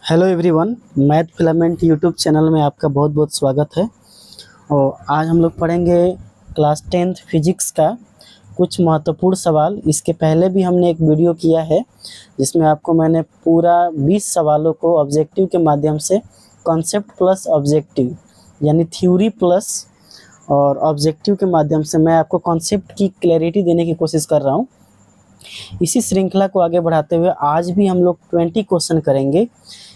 Hello everyone, math filament YouTube channel में आपका बहुत बहुत स्वागत है। और आज हम लोग पढ़ेंगे क्लास 10th फिजिक्स का कुछ महत्वपूर्ण सवाल। इसके पहले भी हमने एक वीडियो किया है जिसमें आपको मैंने पूरा 20 सवालों को ऑब्जेक्टिव के माध्यम से कॉन्सेप्ट प्लस ऑब्जेक्टिव यानी थ्योरी प्लस और ऑब्जेक्टिव के माध्यम से मैं आपको कॉन्सेप्ट की क्लैरिटी देने की कोशिश कर रहा हूँ। इसी श्रृंखला को आगे बढ़ाते हुए आज भी हम लोग 20 क्वेश्चन करेंगे।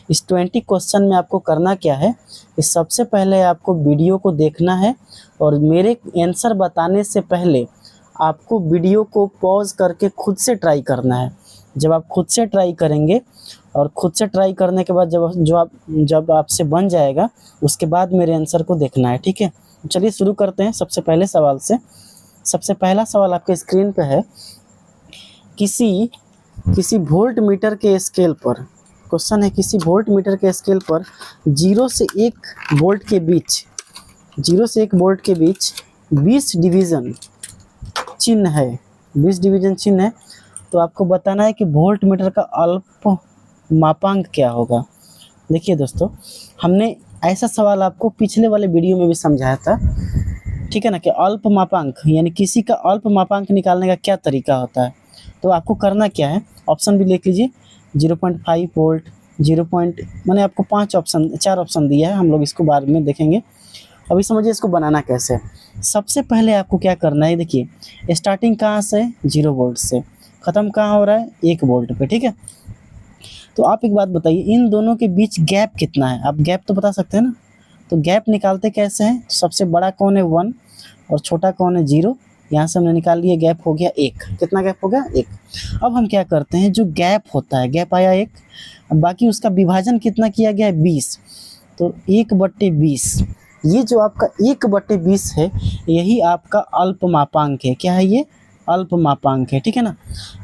इस 20 क्वेश्चन में आपको करना क्या है कि सबसे पहले आपको वीडियो को देखना है और मेरे आंसर बताने से पहले आपको वीडियो को पॉज करके खुद से ट्राई करना है। जब आप खुद से ट्राई करेंगे और खुद से ट्राई करने के बाद जब आपसे बन जाएगा उसके बाद मेरे आंसर को देखना है, ठीक है। चलिए शुरू करते हैं सबसे पहले सवाल से। सबसे पहला सवाल आपके स्क्रीन पे है। किसी वोल्ट मीटर के स्केल पर, क्वेश्चन है किसी वोल्ट मीटर के स्केल पर 0 से 1 वोल्ट के बीच 20 डिवीज़न चिन्ह है। 20 डिवीज़न चिन्ह है तो आपको बताना है कि वोल्ट मीटर का अल्प मापांक क्या होगा। देखिए दोस्तों, हमने ऐसा सवाल आपको पिछले वाले वीडियो में भी समझाया था, ठीक है ना, कि अल्प मापांक यानी किसी का अल्प मापांक निकालने का क्या तरीका होता है। तो आपको करना क्या है, ऑप्शन भी लिख लीजिए। 0.5 वोल्ट, 0 मैंने आपको 4 ऑप्शन दिया है, हम लोग इसको बाद में देखेंगे। अभी समझिए इसको बनाना कैसे है। सबसे पहले आपको क्या करना है, देखिए स्टार्टिंग कहाँ से, 0 वोल्ट से, ख़त्म कहाँ हो रहा है, 1 वोल्ट पे, ठीक है। तो आप एक बात बताइए, इन दोनों के बीच गैप कितना है। आप गैप तो बता सकते हैं ना। तो गैप निकालते कैसे हैं, सबसे बड़ा कौन है 1 और छोटा कौन है 0। यहाँ से हमने निकाल लिया, गैप हो गया 1। कितना गैप हो गया, 1। अब हम क्या करते हैं, जो गैप होता है, गैप आया 1, अब बाकी उसका विभाजन कितना किया गया है, 20। तो 1/20, ये जो आपका 1/20 है यही आपका अल्प मापांक है। क्या है ये, अल्प मापांक है, ठीक है ना।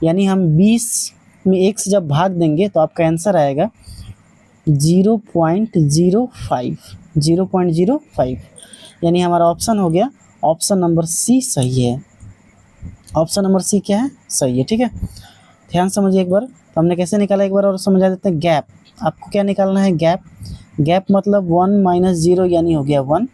यानी हम 20 में 1 से जब भाग देंगे तो आपका आंसर आएगा 0.05। यानी हमारा ऑप्शन हो गया, ऑप्शन नंबर सी सही है। ऑप्शन नंबर सी क्या है, सही है, ठीक है। ध्यान समझिए एक बार। तो हमने कैसे निकाला, एक बार और समझा देते हैं। गैप, आपको क्या निकालना है, गैप मतलब 1 - 0 यानी हो गया 1।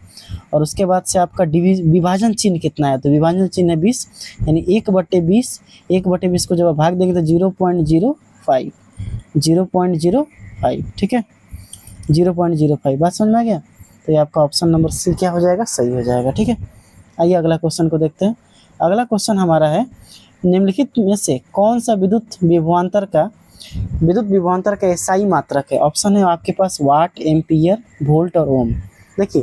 और उसके बाद से आपका विभाजन चिन्ह कितना है, तो विभाजन चिन्ह है 20, यानी 1/20। 1/20 को जब आप भाग देंगे तो 0.05, ठीक है, 0.05। बात समझ में आ गया। तो ये आपका ऑप्शन नंबर सी क्या हो जाएगा, सही हो जाएगा, ठीक है। आइए अगला क्वेश्चन को देखते हैं। अगला क्वेश्चन हमारा है, निम्नलिखित में से कौन सा विद्युत विभवांतर का एसआई मात्रक है। ऑप्शन है आपके पास वाट, एम्पियर, वोल्ट और ओम। देखिए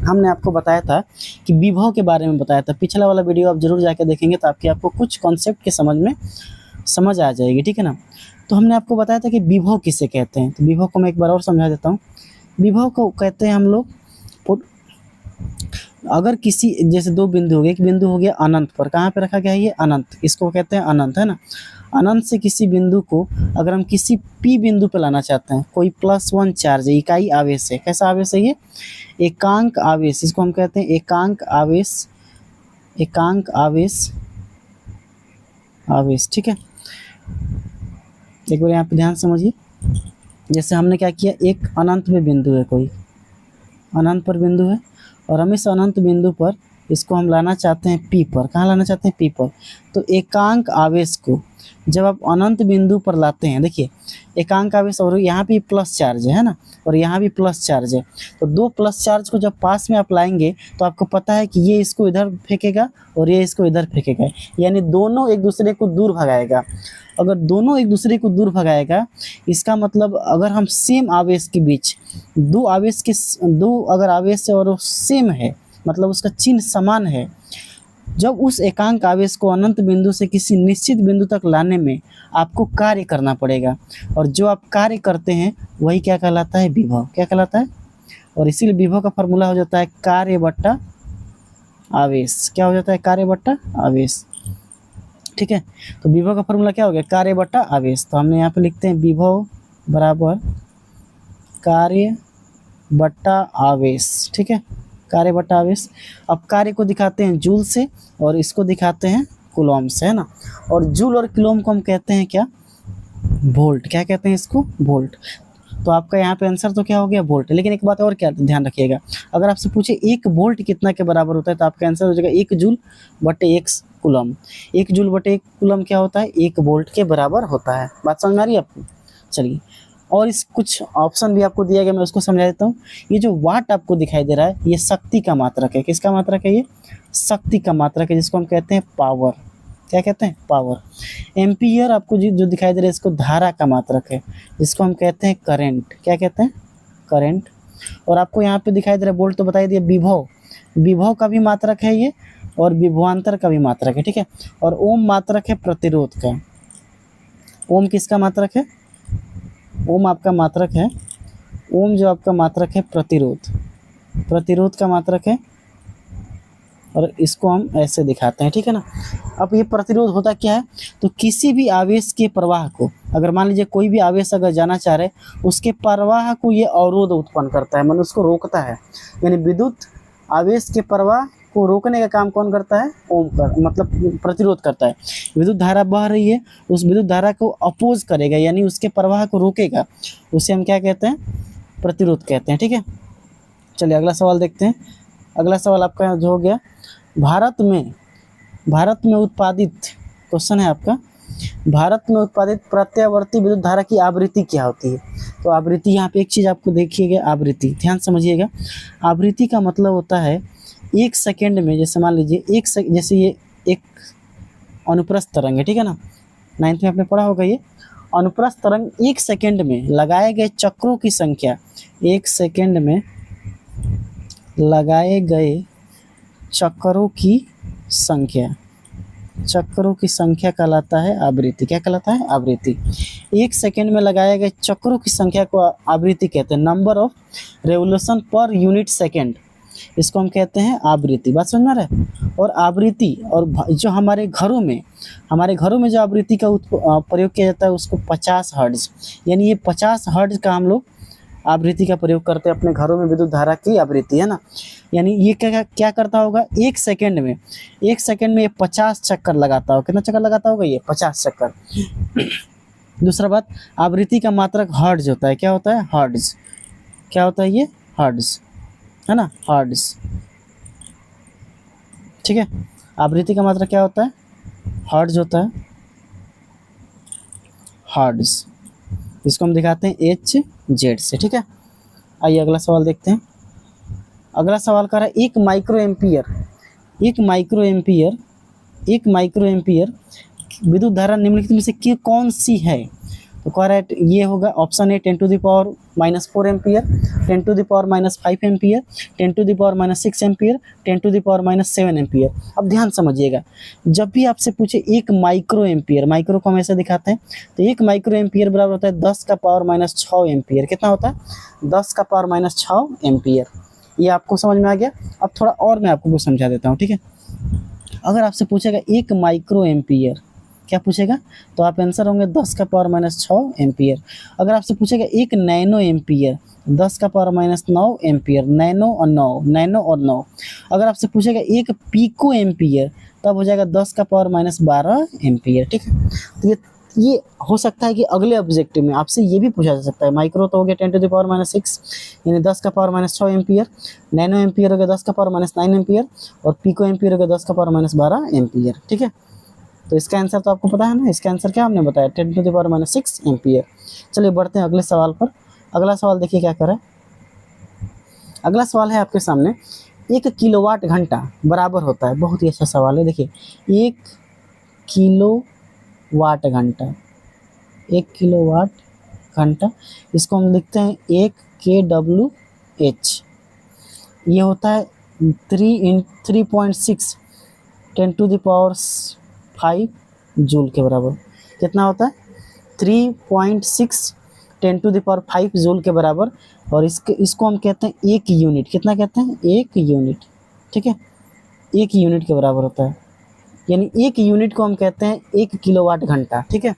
हमने आपको बताया था कि विभव के बारे में बताया था, पिछला वाला वीडियो आप जरूर जाकर देखेंगे तो आपको कुछ कॉन्सेप्ट के समझ आ जाएगी, ठीक है ना। तो हमने आपको बताया था कि विभव किसे कहते हैं। तो विभव को मैं एक बार और समझा देता हूँ। विभव को कहते हैं हम लोग, अगर किसी जैसे 2 बिंदु हो गए, एक बिंदु हो गया अनंत पर, कहाँ पे रखा गया है ये, अनंत, इसको कहते हैं अनंत, है ना। अनंत से किसी बिंदु को अगर हम किसी पी बिंदु पे लाना चाहते हैं, कोई +1 चार्ज है, इकाई आवेश है। कैसा आवेश है ये, एकांक आवेश, इसको हम कहते हैं एकांक आवेश, ठीक है। एक बार यहाँ पे ध्यान समझिए। जैसे हमने क्या किया, एक अनंत में बिंदु है, कोई अनंत पर बिंदु है और हम इस अनंत बिंदु पर इसको हम लाना चाहते हैं पी पर। कहाँ लाना चाहते हैं, पी पर। तो एकांक आवेश को जब आप अनंत बिंदु पर लाते हैं, देखिए एकांक आवेश, और यहाँ भी प्लस चार्ज है ना, और यहाँ भी प्लस चार्ज है। तो 2 प्लस चार्ज को जब पास में आप लाएंगे तो आपको पता है कि ये इसको इधर फेंकेगा और ये इसको इधर फेंकेगा, यानी दोनों एक दूसरे को दूर भगाएगा। अगर दोनों एक दूसरे को दूर भगाएगा, इसका मतलब अगर हम सेम आवेश के बीच दो अगर आवेश है और वो सेम है, मतलब उसका चिन्ह समान है, जब उस एकांक आवेश को अनंत बिंदु से किसी निश्चित बिंदु तक लाने में आपको कार्य करना पड़ेगा, और जो आप कार्य करते हैं वही क्या कहलाता है, विभव। क्या कहलाता है, और इसीलिए विभव का फॉर्मूला हो जाता है कार्य बट्टा आवेश। क्या हो जाता है, कार्य बट्टा आवेश, ठीक है। तो विभव का फॉर्मूला क्या हो गया, कार्य बट्टा आवेश। तो हमने यहाँ पे लिखते हैं विभव बराबर कार्य बट्टा आवेश, ठीक है, कार्य बट्टा आवेश। अब कार्य को दिखाते हैं जूल से और इसको दिखाते हैं कूलॉम से, है ना। और जूल और कूलॉम को हम कहते हैं क्या, वोल्ट। क्या कहते हैं इसको, वोल्ट। तो आपका यहाँ पे आंसर तो क्या हो गया, वोल्ट। लेकिन एक बात और क्या ध्यान रखिएगा, अगर आपसे पूछे 1 वोल्ट कितना के बराबर होता है तो आपका आंसर हो जाएगा 1 जूल बटे 1 कूलम। 1 जूल बटे 1 कूलम क्या होता है, 1 वोल्ट के बराबर होता है। बात समझ में आ रही है आपको? चलिए, और इस कुछ ऑप्शन भी आपको दिया गया, मैं उसको समझा देता हूँ। ये जो वाट आपको दिखाई दे रहा है, ये शक्ति का मात्रक है। किसका मात्रक है? ये शक्ति का मात्रक है, जिसको हम कहते हैं पावर। क्या कहते हैं? पावर। एम्पियर आपको जो दिखाई दे रहा है, इसको धारा का मात्रक है, जिसको हम कहते हैं करंट। क्या कहते हैं? करंट। और आपको यहाँ पे दिखाई दे रहा है वोल्ट, तो बताई दिया विभव। विभव का भी मात्रक है ये, और विभवांतर का भी मात्रक है, ठीक है। और ओम मात्रक है प्रतिरोध का। ओम किसका मात्रक है? ओम आपका मात्रक है, ओम जो आपका मात्रक है प्रतिरोध, प्रतिरोध का मात्रक है। और इसको हम ऐसे दिखाते हैं, ठीक है ना। अब ये प्रतिरोध होता क्या है, तो किसी भी आवेश के प्रवाह को, अगर मान लीजिए कोई भी आवेश अगर जाना चाह रहे, उसके प्रवाह को ये अवरोध उत्पन्न करता है, मतलब उसको रोकता है। यानी विद्युत आवेश के प्रवाह को रोकने का काम कौन करता है? ओम कर, मतलब प्रतिरोध करता है। विद्युत धारा बह रही है, उस विद्युत धारा को अपोज करेगा, यानी उसके प्रवाह को रोकेगा, उसे हम क्या कहते हैं? प्रतिरोध कहते हैं, ठीक है। चलिए अगला सवाल देखते हैं। अगला सवाल आपका जो हो गया, भारत में उत्पादित, क्वेश्चन है आपका, भारत में उत्पादित प्रत्यावर्ती विद्युत धारा की आवृत्ति क्या होती है? तो आवृत्ति, यहाँ पे एक चीज़ आपको देखिएगा, आवृत्ति ध्यान समझिएगा। आवृत्ति का मतलब होता है 1 सेकेंड में, जैसे मान लीजिए जैसे ये एक अनुप्रस्थ तरंग है, ठीक है ना, 9th में आपने पढ़ा होगा। ये अनुप्रस्थ तरंग 1 सेकेंड में लगाए गए चक्रों की संख्या, 1 सेकेंड में लगाए गए चक्रों की संख्या, चक्रों की संख्या कहलाता है आवृत्ति। क्या कहलाता है? आवृत्ति। 1 सेकेंड में लगाए गए चक्रों की संख्या को आवृत्ति कहते हैं, number of revolution per unit second, इसको हम कहते हैं आवृत्ति। बात समझ में आ रहा है? और आवृत्ति, और जो हमारे घरों में जो आवृत्ति का प्रयोग किया जाता है, उसको 50 हर्ट्ज, यानी ये 50 हर्ट्ज का हम लोग आवृत्ति का प्रयोग करते हैं अपने घरों में। विद्युत धारा की आवृत्ति है ना, यानी ये क्या करता होगा, 1 सेकेंड में ये 50 चक्कर लगाता होगा। कितना चक्कर लगाता होगा? ये 50 चक्कर। दूसरा बात, आवृत्ति का मात्रक हर्ट्ज होता है। क्या होता है? हर्ट्ज। क्या होता है? ये हर्ट्ज है ना, हर्ट्ज, ठीक है। आवृत्ति का मात्रक क्या होता है? हर्ट्ज होता है, हर्ट्ज। इसको हम दिखाते हैं HZ से, ठीक है। आइए अगला सवाल देखते हैं। अगला सवाल कर रहा है, 1 माइक्रो एम्पियर विद्युत धारा निम्नलिखित में से कौन सी है? तो कह रहा है ये होगा option A 10⁻⁻4 ampere, 10⁻⁻5 ampere, 10⁻⁻6 ampere, 10⁻⁻7 ampere. अब ध्यान समझिएगा, जब भी आपसे पूछे 1 माइक्रो एम्पियर, माइक्रो को हम ऐसे दिखाते हैं, तो 1 माइक्रो एम्पियर बराबर होता है 10⁻⁻6 एम्पियर। कितना होता है? 10⁻⁻6 एम्पियर। ये आपको समझ में आ गया। अब थोड़ा और मैं आपको समझा देता हूँ, ठीक है। अगर आपसे पूछेगा 1 माइक्रो एम्पियर, क्या पूछेगा? तो आप आंसर होंगे 10⁻⁻6 एम्पियर। अगर आपसे पूछेगा 1 नैनो एम्पियर, 10⁻⁻9 एम्पियर, नैनो और 9। अगर आपसे पूछेगा 1 पीको एम्पियर, तब हो जाएगा 10⁻⁻12 एम्पियर, ठीक है। तो ये हो सकता है कि अगले ऑब्जेक्टिव में आपसे ये भी पूछा जा सकता है। माइक्रो तो हो गया 10⁻⁻6 यानी 10⁻⁻6 एम्पियर, नैनो एम्पियर हो गया 10⁻�9 एम्पियर, और पीको एम्पियर हो गया 10⁻�12 एम्पियर, ठीक है। तो इसका आंसर तो आपको पता है ना, इसका आंसर क्या हमने बताया, 10⁻⁻6 एम्पियर। चलिए बढ़ते हैं अगले सवाल पर। अगला सवाल देखिए क्या कर रहा है। अगला सवाल है आपके सामने, 1 किलोवाट घंटा बराबर होता है, बहुत ही अच्छा सवाल है। देखिए 1 किलोवाट घंटा, 1 किलोवाट घंटा, इसको हम लिखते हैं 1 kWh। ये होता है 3.6 10⁵ जूल के बराबर। कितना होता है? 3.6 10⁵ जूल के बराबर। और इसको हम कहते हैं 1 यूनिट। कितना कहते हैं? 1 यूनिट, ठीक है। 1 यूनिट के बराबर होता है, यानी 1 यूनिट को हम कहते हैं 1 किलोवाट घंटा, ठीक है।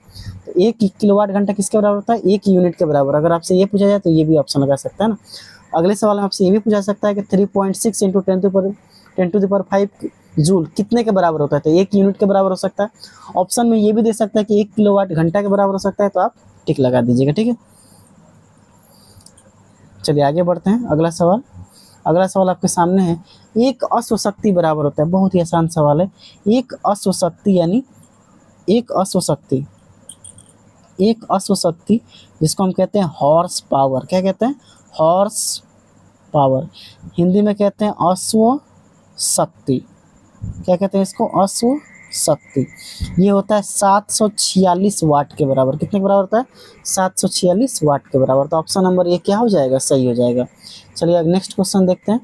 तो 1 किलोवाट घंटा किसके बराबर होता है? 1 यूनिट के बराबर। अगर आपसे ये पूछा जाए तो ये भी ऑप्शन लगा सकता है ना। अगले सवाल में आपसे ये भी पूछा सकता है कि 3.6 × 10⁵ जूल कितने के बराबर होता है? तो 1 यूनिट के बराबर हो सकता है। ऑप्शन में ये भी दे सकता है कि 1 किलोवाट घंटा के बराबर हो सकता है, तो आप टिक लगा दीजिएगा, ठीक है। चलिए आगे बढ़ते हैं। अगला सवाल आपके सामने है, एक अश्व शक्ति बराबर होता है, बहुत ही आसान सवाल है। एक अश्व शक्ति यानी एक अश्व शक्ति, एक अश्व शक्ति जिसको हम कहते हैं हॉर्स पावर। क्या कहते हैं? Horse power. हिंदी में कहते हैं अश्व शक्ति। क्या कहते हैं इसको? अश्व शक्ति। ये होता है 746 वाट के बराबर। कितने के बराबर होता है? 746 वाट के बराबर। तो ऑप्शन नंबर ए क्या हो जाएगा? सही हो जाएगा। चलिए अब नेक्स्ट क्वेश्चन देखते हैं।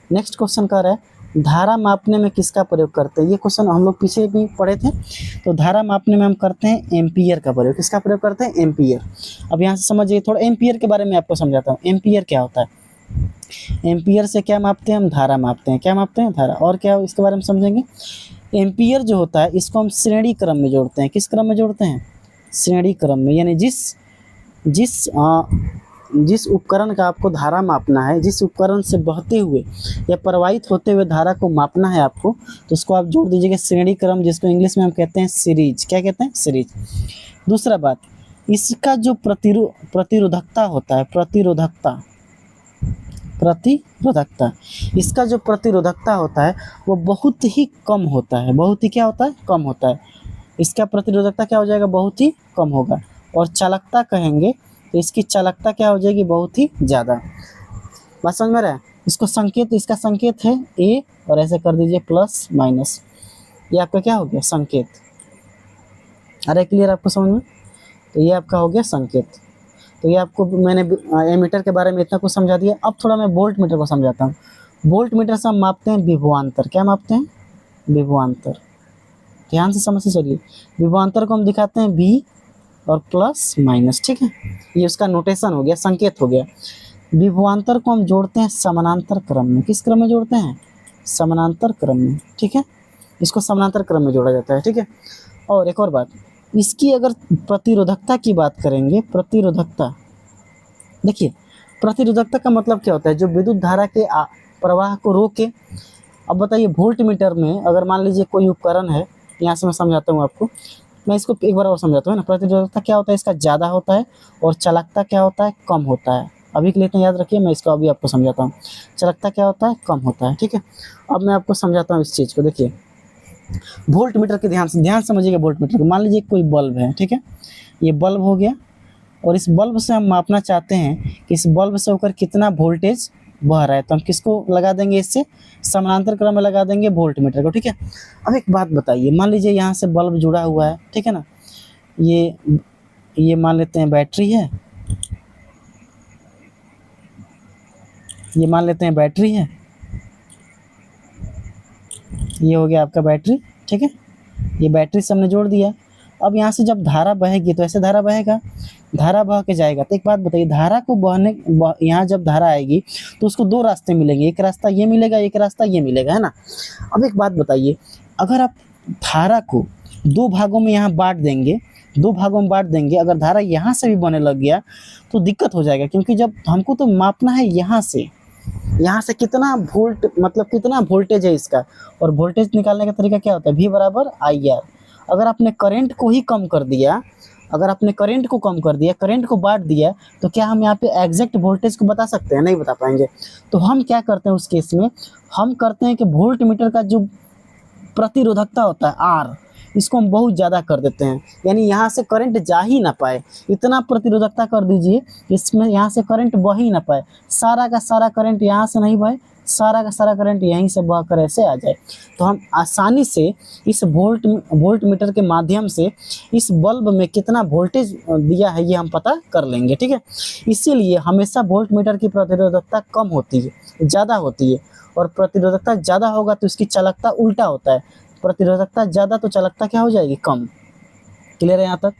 नेक्स्ट क्वेश्चन कह रहा है, धारा मापने में किसका प्रयोग करते हैं? ये क्वेश्चन हम लोग पीछे भी पढ़े थे। तो धारा मापने में हम करते हैं एम्पियर का प्रयोग। किसका प्रयोग करते हैं? एम्पियर। अब यहाँ से समझिए, थोड़ा एम्पियर के बारे में आपको समझाता हूँ। एम्पियर क्या होता है? एम्पियर से क्या मापते हैं हम? धारा मापते हैं। क्या मापते हैं? धारा। और क्या इसके बारे में समझेंगे। एम्पियर जो होता है इसको हम श्रेणी क्रम में जोड़ते हैं। किस क्रम में जोड़ते हैं? श्रेणी क्रम में। यानी जिस उपकरण का आपको धारा मापना है, जिस उपकरण से बहते हुए या प्रवाहित होते हुए धारा को मापना है आपको, तो उसको आप जोड़ दीजिएगा श्रेणी क्रम, जिसको इंग्लिश में हम कहते हैं सीरीज। क्या कहते हैं? सीरीज। दूसरा बात, इसका जो प्रतिरोधकता होता है, प्रतिरोधकता, इसका जो प्रतिरोधकता होता है वो बहुत ही कम होता है। बहुत ही क्या होता है? कम होता है। इसका प्रतिरोधकता क्या हो जाएगा? बहुत ही कम होगा। और चालकता कहेंगे तो इसकी चालकता क्या हो जाएगी? बहुत ही ज़्यादा। बात समझ में रहा है? इसको संकेत, इसका संकेत है ए, और ऐसे कर दीजिए प्लस माइनस। ये आपका क्या हो गया? संकेत। अरे क्लियर आपको समझ में? तो ये आपका हो गया संकेत। तो ये आपको मैंने एमीटर के बारे में इतना कुछ समझा दिया। अब थोड़ा मैं वोल्ट मीटर को समझाता हूँ। वोल्ट मीटर से हम मापते हैं विभवांतर। क्या मापते हैं? विभवांतर। ध्यान से समझ से चलिए। विभवांतर को हम दिखाते हैं वी और प्लस माइनस। ठीक है, ये उसका नोटेशन हो गया, संकेत हो गया। विभवांतर को हम जोड़ते हैं समानांतर क्रम में। किस क्रम में जोड़ते हैं? समानांतर क्रम में। ठीक है, इसको समानांतर क्रम में जोड़ा जाता है। ठीक है, और एक और बात, इसकी अगर प्रतिरोधकता की बात करेंगे, प्रतिरोधकता, देखिए प्रतिरोधकता का मतलब क्या होता है? जो विद्युत धारा के प्रवाह को रोके। अब बताइए, वोल्ट मीटर में अगर मान लीजिए कोई उपकरण है, यहाँ से मैं समझाता हूँ आपको, मैं इसको एक बार और समझाता हूँ ना। प्रतिरोधकता क्या होता है? इसका ज़्यादा होता है। और चालकता क्या होता है? कम होता है। अभी के लिए इतना याद रखिए, मैं इसको अभी आपको समझाता हूँ। चालकता क्या होता है? कम होता है। ठीक है, अब मैं आपको समझाता हूँ इस चीज़ को। देखिए वोल्ट मीटर के ध्यान समझिएगा। वोल्ट मीटर को मान लीजिए कोई बल्ब है। ठीक है, ये बल्ब हो गया, और इस बल्ब से हम मापना चाहते हैं कि इस बल्ब से होकर कितना वोल्टेज बह रहा है। तो हम किसको लगा देंगे? इससे समानांतर क्रम में लगा देंगे वोल्ट मीटर को। ठीक है, अब एक बात बताइए, मान लीजिए यहाँ से बल्ब जुड़ा हुआ है। ठीक है ना, ये मान लेते हैं बैटरी है, ये मान लेते हैं बैटरी है, ये हो गया आपका बैटरी। ठीक है, ये बैटरी से हमने जोड़ दिया। अब यहाँ से जब धारा बहेगी तो ऐसे धारा बहेगा, धारा बह के जाएगा। तो एक बात बताइए, धारा को यहाँ जब धारा आएगी तो उसको दो रास्ते मिलेंगे, एक रास्ता ये मिलेगा, एक रास्ता ये मिलेगा, है ना। अब एक बात बताइए, अगर आप धारा को दो भागों में यहाँ बांट देंगे, अगर धारा यहाँ से भी बहने लग गया तो दिक्कत हो जाएगा, क्योंकि जब हमको तो मापना है यहाँ से कितना वोल्ट, मतलब कितना वोल्टेज है इसका। और वोल्टेज निकालने का तरीका क्या होता है? V बराबर IR। अगर आपने करंट को ही कम कर दिया, करंट को बांट दिया, तो क्या हम यहाँ पे एग्जैक्ट वोल्टेज को बता सकते हैं? नहीं बता पाएंगे। तो हम क्या करते हैं उस केस में? हम करते हैं कि वोल्ट मीटर का जो प्रतिरोधकता होता है R, इसको हम बहुत ज़्यादा कर देते हैं, यानी यहाँ से करंट जा ही ना पाए, इतना प्रतिरोधकता कर दीजिए इसमें यहाँ से करंट बह ही ना पाए। सारा का सारा करंट यहाँ से नहीं बहे, सारा का सारा करंट यहीं से बह कर ऐसे आ जाए। तो हम आसानी से इस वोल्ट मीटर के माध्यम से इस बल्ब में कितना वोल्टेज दिया है ये हम पता कर लेंगे। ठीक है, इसीलिए हमेशा वोल्ट मीटर की प्रतिरोधकता कम होती है, ज़्यादा होती है। और प्रतिरोधकता ज़्यादा होगा तो इसकी चालकता उल्टा होता है। प्रतिरोधकता ज़्यादा तो चालकता क्या हो जाएगी? कम। क्लियर है यहाँ तक?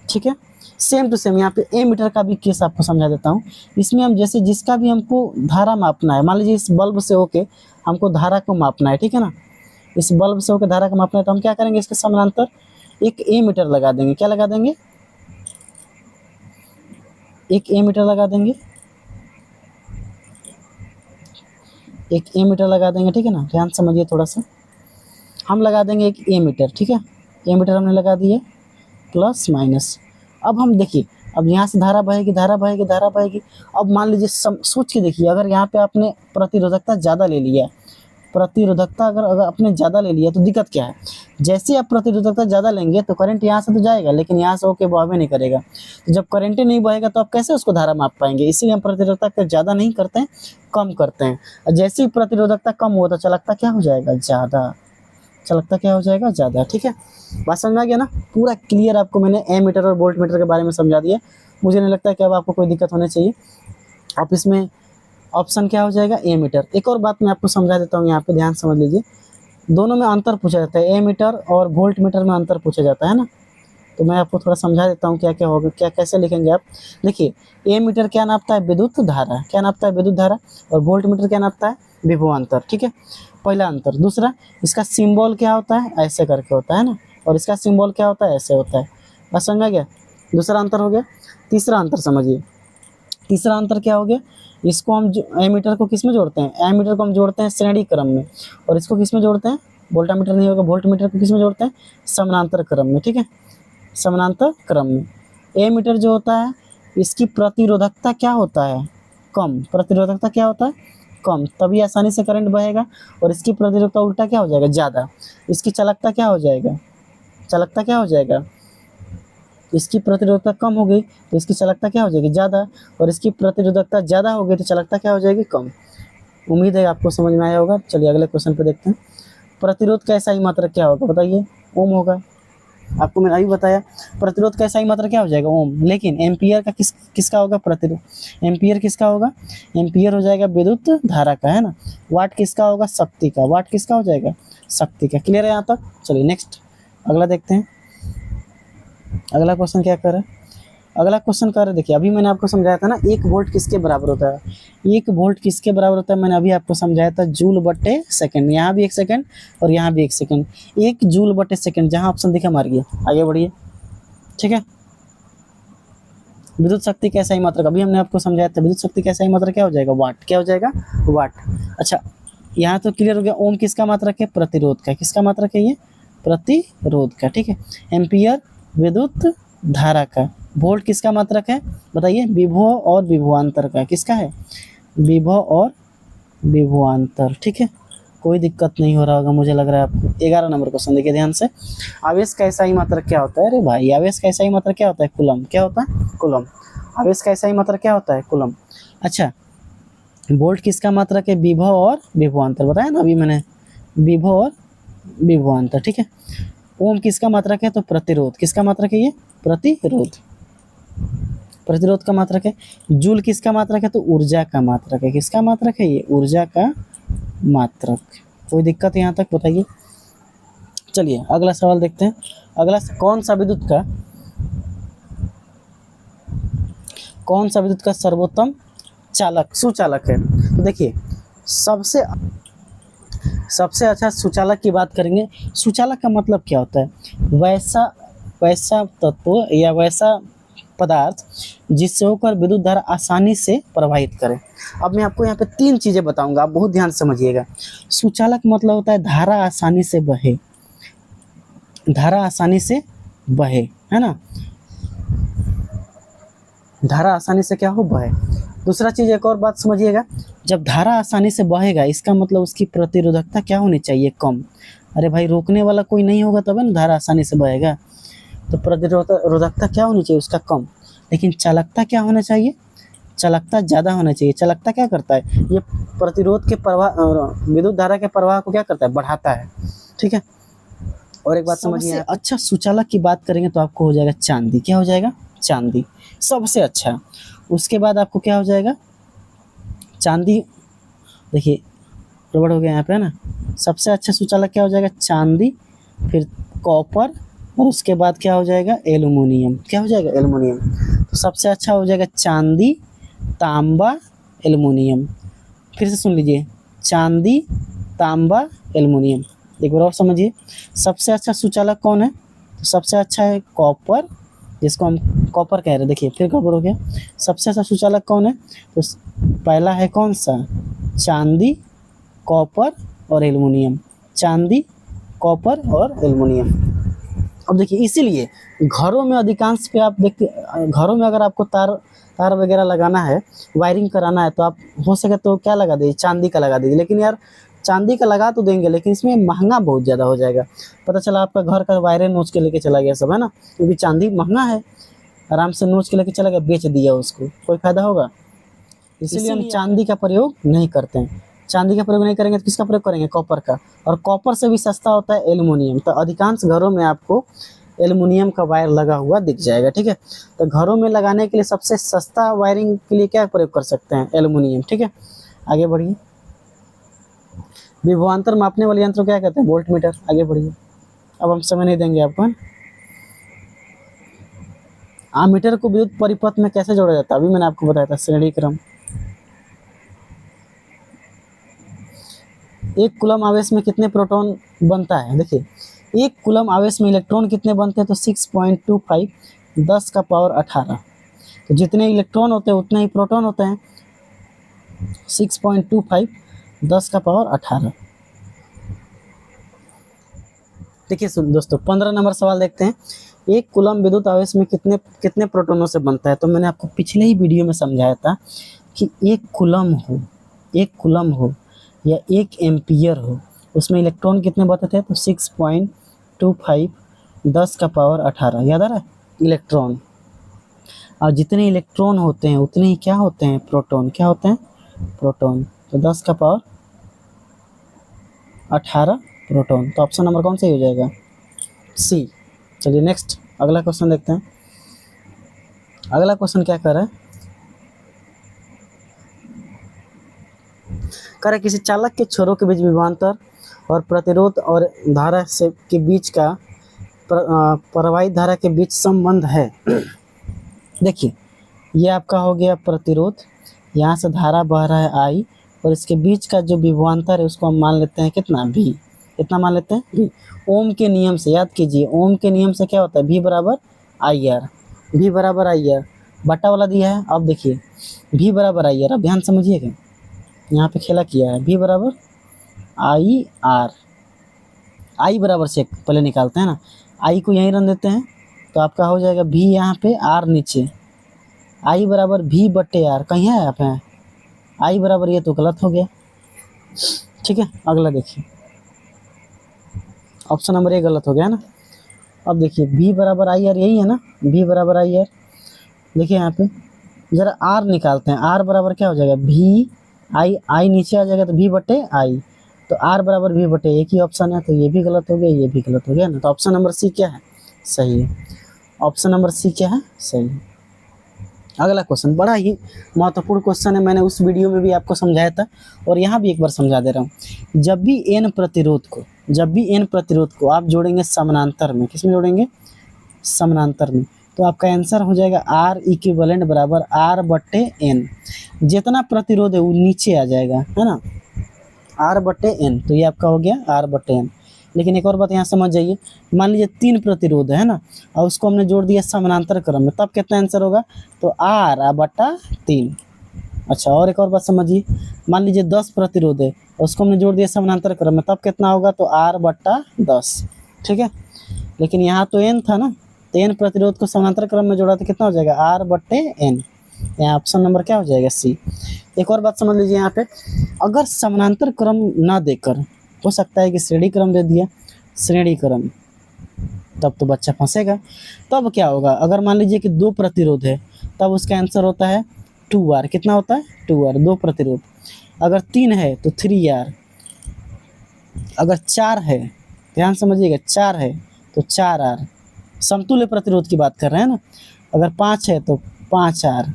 ठीक है, सेम टू सेम यहाँ पे ए मीटर का भी केस आपको समझा देता हूँ। इसमें हम जैसे जिसका भी हमको धारा मापना है, मान लीजिए इस बल्ब से होके हमको धारा को मापना है। ठीक है ना, इस बल्ब से होकर धारा को मापना है, तो हम क्या करेंगे? इसके समानांतर एक ए मीटर लगा देंगे। क्या लगा देंगे? एक ए मीटर लगा देंगे, एक ए मीटर लगा देंगे। ठीक है ना, ध्यान समझिए थोड़ा सा। हम लगा देंगे एक ए मीटर। ठीक है, ए मीटर हमने लगा दिए प्लस माइनस। अब हम देखिए, अब यहाँ से धारा बहेगी, धारा बहेगी, धारा बहेगी। अब मान लीजिए सोच के देखिए, अगर यहाँ पे आपने प्रतिरोधकता ज़्यादा ले लिया, प्रतिरोधकता अगर आपने ज़्यादा ले लिया तो दिक्कत क्या है, जैसे आप प्रतिरोधकता ज़्यादा लेंगे तो करंट यहाँ से तो जाएगा, लेकिन यहाँ से होके बहबे नहीं करेगा। तो जब करंट ही नहीं बहेगा तो आप कैसे उसको धारा माप पाएंगे। इसीलिए हम प्रतिरोधकता ज़्यादा नहीं करते हैं, कम करते हैं। और जैसे ही प्रतिरोधकता कम हो तो चालकता क्या हो जाएगा, ज़्यादा। चालकता क्या हो जाएगा, ज़्यादा। ठीक है, बात समझ में आ गया ना। पूरा क्लियर आपको मैंने एमीटर और वोल्टमीटर के बारे में समझा दिया। मुझे नहीं लगता कि अब आपको कोई दिक्कत होनी चाहिए। आप इसमें ऑप्शन क्या हो जाएगा, एमीटर। एक और बात मैं आपको समझा देता हूँ, यहाँ पे ध्यान समझ लीजिए। दोनों में अंतर पूछा जाता है, एमीटर और वोल्टमीटर में अंतर पूछा जाता है ना। तो मैं आपको थोड़ा समझा देता हूँ क्या क्या होगा, क्या कैसे लिखेंगे आप। देखिए, एमीटर क्या नापता है, विद्युत धारा। क्या नापता है, विद्युत धारा। और वोल्टमीटर क्या नापता है, विभवांतर। ठीक है, पहला अंतर। दूसरा, इसका सिंबल क्या होता है, ऐसे करके होता है ना, और इसका सिंबल क्या होता है, ऐसे होता है। बस समझा गया, दूसरा अंतर हो गया। तीसरा अंतर समझिए, तीसरा अंतर क्या हो गया, इसको हम एमीटर को किस में जोड़ते हैं, एमीटर को हम जोड़ते हैं श्रेणी क्रम में, और इसको किस में जोड़ते हैं, वोल्टामीटर नहीं होगा, वोल्टमीटर को किस में जोड़ते हैं, समानांतर क्रम में। ठीक है, समानांतर क्रम में। एमीटर जो होता है, इसकी प्रतिरोधकता क्या होता है, कम। प्रतिरोधकता क्या होता है, कम, तभी आसानी से करंट बहेगा। और इसकी प्रतिरोधकता उल्टा क्या हो जाएगा, ज़्यादा। इसकी चालकता क्या हो जाएगा, चालकता क्या हो जाएगा, इसकी प्रतिरोधकता कम हो गई तो इसकी चालकता क्या हो जाएगी, ज़्यादा। और इसकी प्रतिरोधकता ज़्यादा हो गई तो चालकता क्या हो जाएगी, कम। उम्मीद है आपको समझ में आया होगा। चलिए अगले क्वेश्चन पे देखते हैं। प्रतिरोध का SI मात्रक क्या होगा, बताइए, ओम होगा। आपको मैंने अभी बताया प्रतिरोध का SI मात्रक क्या हो जाएगा, ओम। लेकिन एम्पियर का किसका होगा, प्रतिरोध। एम्पियर किसका होगा, एम्पियर हो जाएगा विद्युत धारा का, है ना। वाट किसका होगा, शक्ति का। वाट किसका हो जाएगा, शक्ति का। क्लियर है यहाँ तक। चलिए नेक्स्ट अगला देखते हैं। अगला क्वेश्चन क्या कर रहा है, अगला क्वेश्चन कर रहे, देखिए अभी मैंने आपको समझाया था ना, 1 वोल्ट किसके बराबर होता है। 1 वोल्ट किसके बराबर होता है, मैंने अभी आपको समझाया था, जूल बटे सेकंड। यहाँ भी 1 सेकंड और यहाँ भी 1 सेकंड। 1 जूल बटे सेकंड, जहाँ ऑप्शन दिखा मारिए, आगे बढ़िए। ठीक है, विद्युत शक्ति का SI मात्रक अभी हमने आपको समझाया था। विद्युत शक्ति का SI मात्रक क्या हो जाएगा, वाट। क्या हो जाएगा, वाट। अच्छा, यहाँ तो क्लियर हो गया। ओम किसका मात्रक है, प्रतिरोध का। किसका मात्रक है ये, प्रतिरोध का। ठीक है, एम्पियर विद्युत धारा का। वोल्ट किसका मात्रक है, बताइए, विभव और विभवांतर का। किसका है, विभव और विभवांतर। ठीक है, कोई दिक्कत नहीं हो रहा होगा मुझे लग रहा है आपको। 11 नंबर क्वेश्चन देखिए ध्यान से। आवेश का SI मात्रक क्या होता है, अरे भाई, आवेश का SI मात्रक क्या होता है, कूलम। क्या होता है, कूलम। आवेश का SI मात्रक क्या होता है, कूलम। अच्छा, वोल्ट किसका मात्रक है, विभव और विभवांतर। बताया ना अभी मैंने, विभव और विभवांतर। ठीक है, ओम किसका मात्रक है, तो प्रतिरोध। किसका मात्रक है ये, प्रतिरोध। प्रतिरोध का मात्रक है। जूल किसका मात्रक है, तो ऊर्जा का मात्रक है। किसका मात्रक है ये, ऊर्जा का मात्रक। कोई दिक्कत यहाँ तक, बताइए। चलिए अगला सवाल देखते हैं। अगला, कौन सा विद्युत का सर्वोत्तम चालक, सुचालक है। तो देखिए, सबसे अच्छा सुचालक की बात करेंगे। सुचालक का मतलब क्या होता है, वैसा तत्व या वैसा पदार्थ जिससे होकर विद्युत धारा आसानी से प्रवाहित करे। अब मैं आपको यहाँ पे 3 चीज़ें बताऊंगा, आप बहुत ध्यान से समझिएगा। सुचालक मतलब होता है धारा आसानी से बहे, धारा आसानी से बहे, है ना, धारा आसानी से क्या हो, बहे। दूसरा चीज़, एक और बात समझिएगा, जब धारा आसानी से बहेगा इसका मतलब उसकी प्रतिरोधकता क्या होनी चाहिए, कम। अरे भाई, रोकने वाला कोई नहीं होगा तब ना धारा आसानी से बहेगा। तो प्रतिरोधकता क्या होनी चाहिए उसका, कम। लेकिन चालकता क्या होना चाहिए, चालकता ज़्यादा होना चाहिए। चालकता क्या करता है, ये प्रतिरोध के प्रवाह, विद्युत धारा के प्रवाह को क्या करता है, बढ़ाता है। ठीक है, और एक बात समझिए, अच्छा सुचालक की बात करेंगे तो आपको हो जाएगा चांदी। क्या हो जाएगा, चांदी सबसे अच्छा। उसके बाद आपको क्या हो जाएगा, चांदी। देखिए गड़बड़ हो गया यहाँ पे, है ना। सबसे अच्छा सुचालक क्या हो जाएगा, चांदी, फिर कॉपर, और उसके बाद क्या हो जाएगा, एल्युमिनियम। क्या हो जाएगा, एल्युमिनियम। तो सबसे अच्छा हो जाएगा चांदी, तांबा, एल्युमिनियम। फिर से सुन लीजिए, चांदी, तांबा, एल्युमिनियम। एक बार और समझिए, सबसे अच्छा सुचालक कौन है, तो सबसे अच्छा है कॉपर, जिसको हम कॉपर कह रहे हैं। देखिए फिर गड़बड़ हो गया, सबसे अच्छा सुचालक कौन है, तो पहला है कौन सा, चांदी, कॉपर और एल्युमिनियम। चांदी, कॉपर और एल्युमिनियम। अब देखिए इसीलिए घरों में अधिकांश पे आप देखते, घरों में अगर आपको तार तार वगैरह लगाना है, वायरिंग कराना है, तो आप हो सके तो क्या लगा दीजिए, चांदी का लगा दीजिए। लेकिन यार चांदी का लगा तो देंगे, लेकिन इसमें महंगा बहुत ज़्यादा हो जाएगा। पता चला आपका घर का वायरें नोच के लेके चला गया सब, है ना, क्योंकि चांदी महंगा है। आराम से नोच के लेके चला गया, बेच दिया उसको, कोई फायदा होगा? इसीलिए हम चांदी का प्रयोग नहीं करते हैं। चांदी का प्रयोग नहीं करेंगे तो किसका प्रयोग करेंगे? कॉपर का। और कॉपर से भी सस्ता होता है एल्युमिनियम। तो अधिकांश घरों में आपको एल्युमिनियम का वायर लगा हुआ दिख जाएगा, ठीक है। तो घरों में लगाने के लिए सबसे सस्ता वायरिंग के लिए क्या प्रयोग कर सकते हैं? एल्युमिनियम, ठीक है। आगे बढ़िए। विभवांतर मापने वाले यंत्र क्या कहते हैं? Volt meter. आगे बढ़िए, अब हम समय नहीं देंगे आपको। आमीटर को विद्युत परिपथ में कैसे जोड़ा जाता है? अभी मैंने आपको बताया था, श्रेणी क्रम। एक कूलम आवेश में कितने प्रोटॉन बनता है? देखिए, एक कूलम आवेश में इलेक्ट्रॉन कितने बनते हैं? तो 6.25 10 का पावर 18। तो जितने इलेक्ट्रॉन होते हैं उतने ही प्रोटॉन होते हैं। 6.25 10 का पावर 18। देखिए सुन दोस्तों, 15 नंबर सवाल देखते हैं। एक कूलम विद्युत आवेश में कितने कितने प्रोटोनों से बनता है? तो मैंने आपको पिछले ही वीडियो में समझाया था कि एक कूलम हो या 1 एम्पियर हो, उसमें इलेक्ट्रॉन कितने बनते थे? तो 6.25 10 का पावर 18। याद आ रहा है? इलेक्ट्रॉन। और जितने इलेक्ट्रॉन होते हैं उतने ही क्या होते हैं? प्रोटॉन। क्या होते हैं? प्रोटॉन। तो 10 का पावर 18 प्रोटॉन। तो ऑप्शन नंबर कौन सा हो जाएगा? सी। चलिए नेक्स्ट अगला क्वेश्चन देखते हैं। अगला क्वेश्चन क्या कर रहा है? कह रहा है किसी चालक के छोरों के बीच विभवांतर और प्रतिरोध और धारा से के बीच का प्रवाहित धारा के बीच संबंध है। देखिए, ये आपका हो गया प्रतिरोध, यहाँ से धारा बह रहा है आई, और इसके बीच का जो विभवांतर है उसको हम मान लेते हैं कितना? भी। कितना मान लेते हैं? भी। ओम के नियम से याद कीजिए, ओम के नियम से क्या होता है? भी बराबर आई आर। भी बराबर आई आर, बटा वाला दिया है। अब देखिए, भी बराबर आई आर, अब ध्यान समझिएगा, यहाँ पे खेला किया है। भी बराबर आई आर, आई बराबर से पहले निकालते हैं ना, आई को यहीं रन देते हैं, तो आपका हो जाएगा भी यहाँ पे, आर नीचे। आई बराबर भी बट्टे आर, कहीं है आप हैं? आई बराबर, ये तो गलत हो गया, ठीक है। अगला देखिए, ऑप्शन नंबर ए गलत हो गया ना। अब देखिए, भी बराबर आई आर, यही है ना, भी बराबर आई आर। देखिए यहाँ पे जरा आर निकालते हैं, आर बराबर क्या हो जाएगा? भी आई, आई नीचे आ जाएगा तो भी बटे आई, तो आर बराबर भी बटे, एक ही ऑप्शन है, तो ये भी गलत हो गया, ये भी गलत हो गया ना। तो ऑप्शन नंबर सी क्या है? सही है। ऑप्शन नंबर सी क्या है? सही है। अगला क्वेश्चन बड़ा ही महत्वपूर्ण क्वेश्चन है, मैंने उस वीडियो में भी आपको समझाया था और यहाँ भी एक बार समझा दे रहा हूँ। जब भी एन प्रतिरोध को आप जोड़ेंगे समानांतर में, किसमें जोड़ेंगे? समानांतर में, तो आपका आंसर हो जाएगा आर इक्विवेलेंट बराबर आर बट्टे एन। जितना प्रतिरोध है वो नीचे आ जाएगा, है ना, आर बट्टे एन। तो ये आपका हो गया आर बट्टे एन। लेकिन एक और बात यहाँ समझ जाइए, मान लीजिए 3 प्रतिरोध है ना, और उसको हमने जोड़ दिया समानांतर क्रम में, तब कितना आंसर होगा? तो आर बट्टा 3। अच्छा, और एक और बात समझिए, मान लीजिए 10 प्रतिरोध है, उसको हमने जोड़ दिया समानांतर क्रम में, तब कितना होगा? तो आर बट्टा 10, ठीक है। लेकिन यहाँ तो एन था ना, तो एन प्रतिरोध को समानांतर क्रम में जोड़ा तो कितना हो जाएगा? आर बट्टे एन। यहाँ ऑप्शन नंबर क्या हो जाएगा? सी। एक और बात समझ लीजिए यहाँ पे, अगर समानांतर क्रम ना देकर, हो सकता है कि श्रेणी क्रम दे दिया, श्रेणी क्रम, तब तो बच्चा फंसेगा। तब क्या होगा? अगर मान लीजिए कि 2 प्रतिरोध है, तब उसका आंसर होता है 2R। कितना होता है? 2R, 2 प्रतिरोध। अगर 3 है तो 3R। अगर 4 है, ध्यान समझिएगा, 4 है तो 4R। समतुल्य प्रतिरोध की बात कर रहे हैं ना। अगर 5 है तो 5R,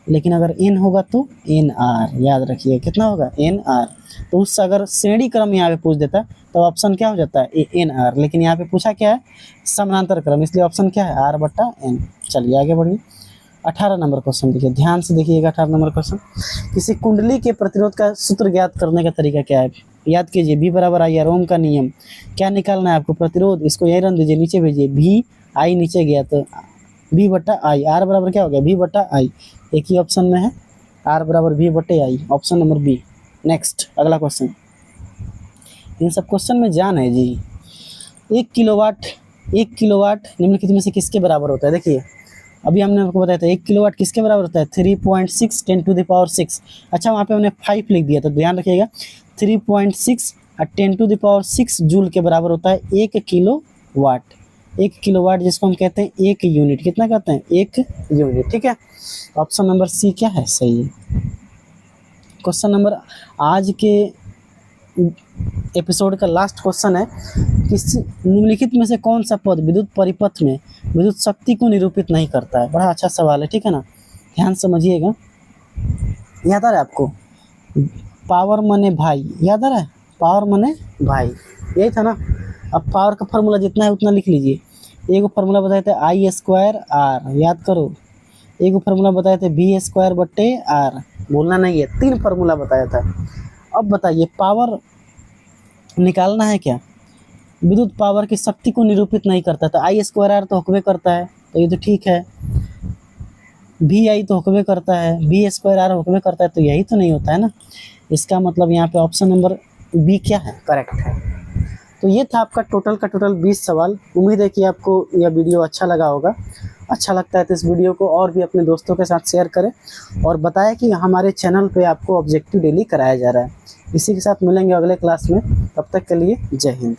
लेकिन अगर n होगा तो NR। याद रखिए कितना होगा? NR। तो उससे अगर श्रेणी क्रम यहाँ पे पूछ देता तो ऑप्शन क्या हो जाता है? NR। लेकिन यहाँ पे पूछा क्या है? समानांतर क्रम, इसलिए ऑप्शन क्या है? R बट्टा N। चलिए आगे बढ़िए। 18 नंबर क्वेश्चन देखिए, ध्यान से देखिएगा। 18 नंबर क्वेश्चन, किसी कुंडली के प्रतिरोध का सूत्र ज्ञात करने का तरीका क्या है? याद कीजिए, भी बराबर आई आर, ओम का नियम। क्या निकालना है आपको? प्रतिरोध। इसको यहीं रन दीजिए, नीचे भेजिए, भी आई नीचे गया तो भी बट्टा आई, आर बराबर क्या हो गया? भी बट्टा आई। एक ही ऑप्शन में है, आर बराबर भी बट्टे आई, ऑप्शन नंबर बी। नेक्स्ट अगला क्वेश्चन, इन सब क्वेश्चन में जान है जी। 1 किलोवाट 1 किलोवाट निम्नलिखित में से किसके बराबर होता है? देखिए अभी हमने आपको बताया था 1 किलोवाट किसके बराबर होता है? 3.6 10⁻6। अच्छा वहाँ पे हमने 5 लिख दिया, तो ध्यान रखिएगा 3.6 और 10⁻6 जूल के बराबर होता है 1 किलोवाट। 1 किलोवाट जिसको हम कहते हैं 1 यूनिट, कितना कहते हैं? 1 यूनिट। ठीक है, ऑप्शन नंबर सी क्या है? सही है। क्वेश्चन नंबर आज के एपिसोड का लास्ट क्वेश्चन है, किस निम्नलिखित में से कौन सा पद विद्युत परिपथ में विद्युत शक्ति को निरूपित नहीं करता है? बड़ा अच्छा सवाल है, ठीक है ना, ध्यान समझिएगा। याद आ रहा है आपको? पावर मने भाई, याद आ रहा है? पावर मने भाई, यही था ना। अब पावर का फॉर्मूला जितना है उतना लिख लीजिए। एक फार्मूला बताए थे I²R, याद करो। एक फार्मूला बताए थे V²/R, बोलना नहीं है। 3 फार्मूला बताया था। अब बताइए पावर निकालना है क्या? विद्युत पावर की शक्ति को निरूपित नहीं करता, तो I²R तो होकवे करता है, तो ये तो ठीक है। VI तो होकवे करता है, V²R होकवे करता है, तो यही तो नहीं होता है ना। इसका मतलब यहाँ पे ऑप्शन नंबर बी क्या है? करेक्ट है। तो ये था आपका टोटल का टोटल 20 सवाल। उम्मीद है कि आपको यह वीडियो अच्छा लगा होगा। अच्छा लगता है तो इस वीडियो को और भी अपने दोस्तों के साथ शेयर करें और बताएं कि हमारे चैनल पे आपको ऑब्जेक्टिव डेली कराया जा रहा है। इसी के साथ मिलेंगे अगले क्लास में, तब तक के लिए जय हिंद।